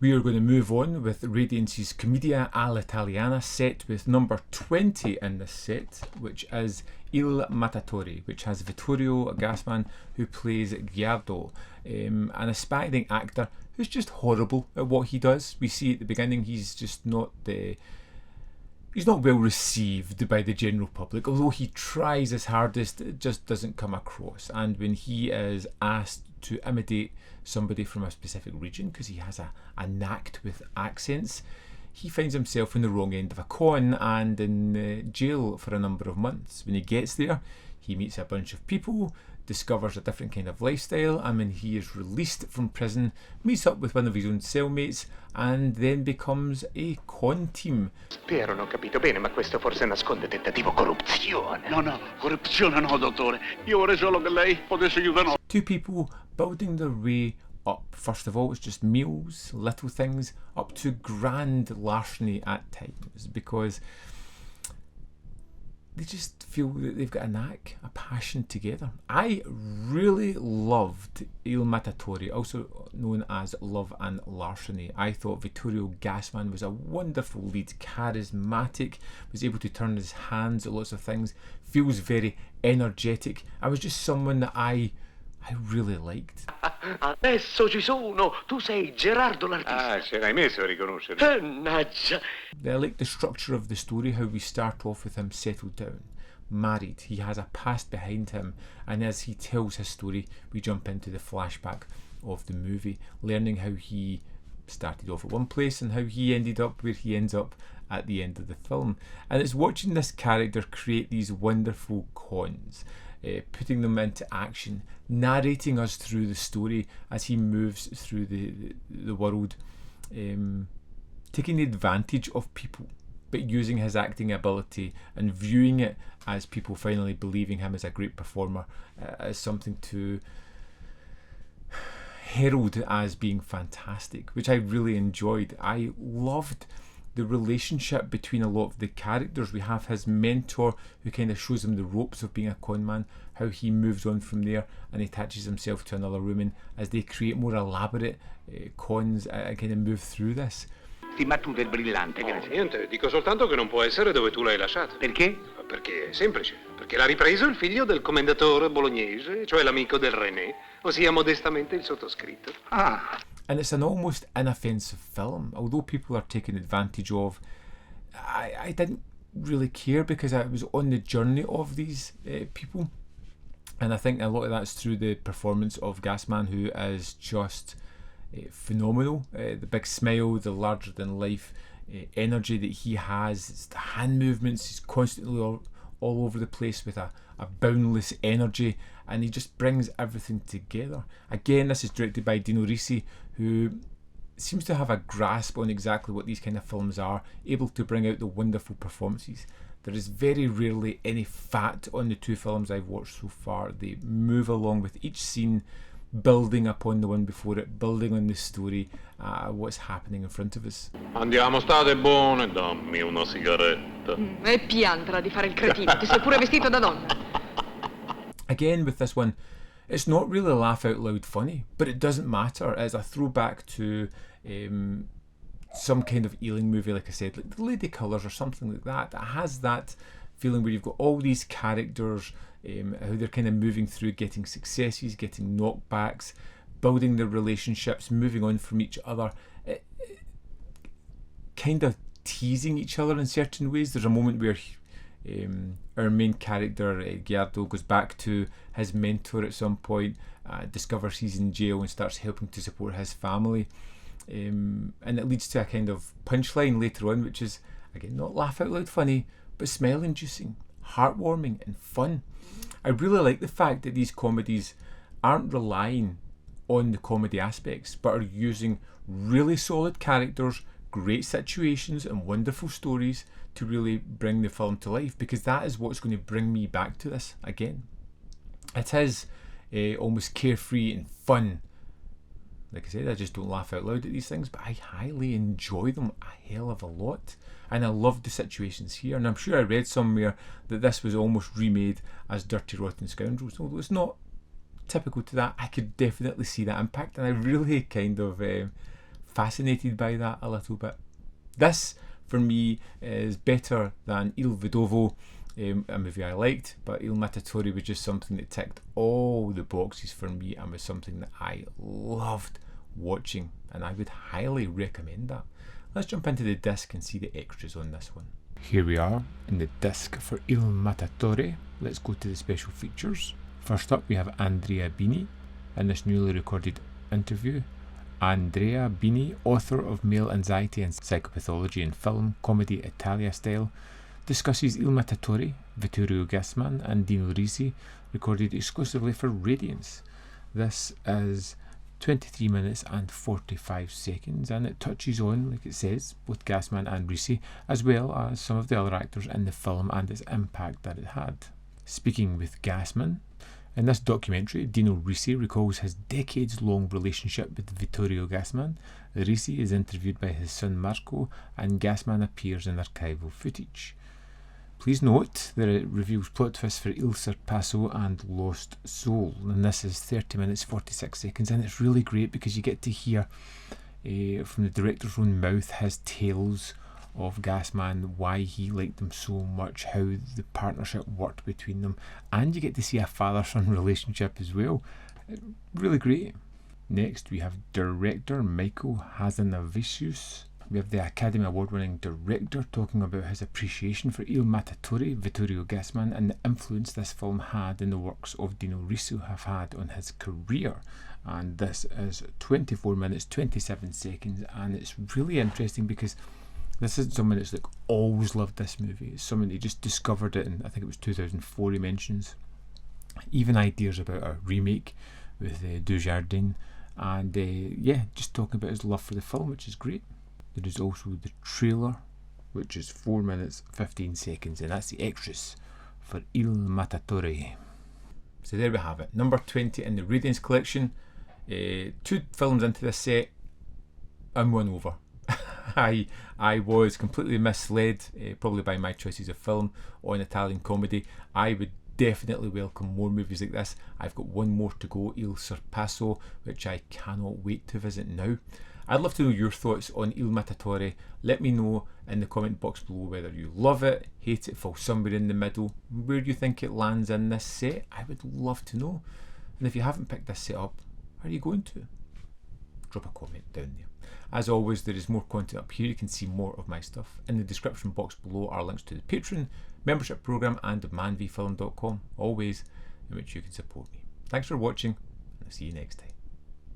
We are going to move on with Radiance's Commedia all'Italiana set with number 20 in this set, which is Il Mattatore, which has Vittorio Gassman, who plays Gerardo, an aspiring actor who's just horrible at what he does. We see at the beginning he's just not he's not well received by the general public, although he tries his hardest, it just doesn't come across. And when he is asked to imitate somebody from a specific region, because he has a knack with accents, he finds himself on the wrong end of a con and in jail for a number of months. When he gets there, he meets a bunch of people, discovers a different kind of lifestyle, and when he is released from prison, meets up with one of his own cellmates and then becomes a con team. Spero non ho capito bene, ma questo forse nasconde tentativo corruzione. No, corruzione no, dottore. Io vorrei solo che lei potesse aiutarmi. Two people building their way up. First of all, it's just meals, little things, up to grand larceny at times, because they just feel that they've got a knack, a passion together. I really loved Il Mattatore, also known as Love and Larceny. I thought Vittorio Gassman was a wonderful lead, charismatic, was able to turn his hands at lots of things, feels very energetic. I was just someone that I really liked. Adesso ci sono. Tu sei Gerardo l'artista. Ah, ce l'hai messo a riconoscere. Mannaggia. I like the structure of the story, how we start off with him settled down, married, he has a past behind him, and as he tells his story, we jump into the flashback of the movie, learning how he started off at one place and how he ended up where he ends up at the end of the film. And it's watching this character create these wonderful cons, putting them into action, narrating us through the story as he moves through the world, taking advantage of people, but using his acting ability and viewing it as people finally believing him as a great performer, as something to herald as being fantastic, which I really enjoyed. I loved the relationship between a lot of the characters. We have his mentor who kind of shows him the ropes of being a con man, how he moves on from there and attaches himself to another woman as they create more elaborate cons and kind of move through this. Ma tu del brillante, che ne sai? Niente, dico soltanto che non può essere dove tu l'hai lasciato. Perché? Perché è semplice. Perché l'ha ripreso il figlio del commendatore bolognese, cioè l'amico del René, ossia modestamente il sottoscritto. Ah. And it's an almost inoffensive film, although people are taken advantage of. I didn't really care because I was on the journey of these people, and I think a lot of that's through the performance of Gassman, who is just phenomenal. The big smile, the larger than life energy that he has, it's the hand movements, he's constantly all over the place with a boundless energy, and he just brings everything together. Again, this is directed by Dino Risi, who seems to have a grasp on exactly what these kind of films are, able to bring out the wonderful performances. There is very rarely any fat on the two films I've watched so far. They move along with each scene, building upon the one before it, building on the story, what's happening in front of us. Andiamo, state buone, dammi una sigaretta. E piantala di fare il cretino, ti sei pure vestito da donna. Again, with this one, it's not really laugh out loud funny, but it doesn't matter. It's a throwback to some kind of Ealing movie, like I said, like The Lady Colours or something like that. It has that feeling where you've got all these characters, how they're kind of moving through, getting successes, getting knockbacks, building their relationships, moving on from each other, kind of teasing each other in certain ways. There's a moment where our main character, Gerardo, goes back to his mentor at some point, discovers he's in jail and starts helping to support his family. And it leads to a kind of punchline later on, which is, again, not laugh out loud funny, but smile inducing, heartwarming and fun. I really like the fact that these comedies aren't relying on the comedy aspects, but are using really solid characters, great situations and wonderful stories to really bring the film to life, because that is what's going to bring me back to this again. It is almost carefree and fun. Like I said, I just don't laugh out loud at these things, but I highly enjoy them a hell of a lot. And I love the situations here. And I'm sure I read somewhere that this was almost remade as Dirty Rotten Scoundrels. Although it's not typical to that, I could definitely see that impact. And I really kind of fascinated by that a little bit. This, for me, is better than Il Vedovo, a movie I liked, but Il Mattatore was just something that ticked all the boxes for me and was something that I loved watching, and I would highly recommend that. Let's jump into the disc and see the extras on this one. Here we are in the disc for Il Mattatore. Let's go to the special features. First up we have Andrea Bini in this newly recorded interview. Andrea Bini, author of Male Anxiety and Psychopathology in Film, Commedia Italia Style, discusses Il Mattatore, Vittorio Gassman and Dino Risi, recorded exclusively for Radiance. This is 23 minutes and 45 seconds, and it touches on, like it says, both Gassman and Risi, as well as some of the other actors in the film and its impact that it had. Speaking with Gassman, in this documentary, Dino Risi recalls his decades-long relationship with Vittorio Gassman. Risi is interviewed by his son Marco, and Gassman appears in archival footage. Please note that it reveals plot twists for Il Sorpasso and Lost Soul, and this is 30 minutes 46 seconds, and it's really great because you get to hear from the director's own mouth his tales of Gassman, why he liked them so much, how the partnership worked between them, and you get to see a father-son relationship as well. Really great. Next we have director Michael Hazanavicius. We have the Academy Award-winning director talking about his appreciation for Il Mattatore, Vittorio Gassman, and the influence this film had in the works of Dino Risi have had on his career. And this is 24 minutes 27 seconds, and it's really interesting because this is someone that's like always loved this movie. It's someone who just discovered it in, I think it was 2004 he mentions. Even ideas about a remake with Dujardin, and yeah, just talking about his love for the film, which is great. There is also the trailer, which is 4 minutes 15 seconds, and that's the extras for Il Mattatore. So there we have it, number 20 in the Radiance collection. 2 films into this set, I'm won over. I was completely misled, probably by my choices of film on Italian comedy. I would definitely welcome more movies like this. I've got one more to go, Il Sorpasso, which I cannot wait to visit now. I'd love to know your thoughts on Il Mattatore. Let me know in the comment box below whether you love it, hate it, fall somewhere in the middle, where you think it lands in this set. I would love to know. And if you haven't picked this set up, are you going to? Drop a comment down there. As always, there is more content up here. You can see more of my stuff. In the description box below are links to the Patreon, membership program, and manvfilm.com, all ways in which you can support me. Thanks for watching, and I'll see you next time.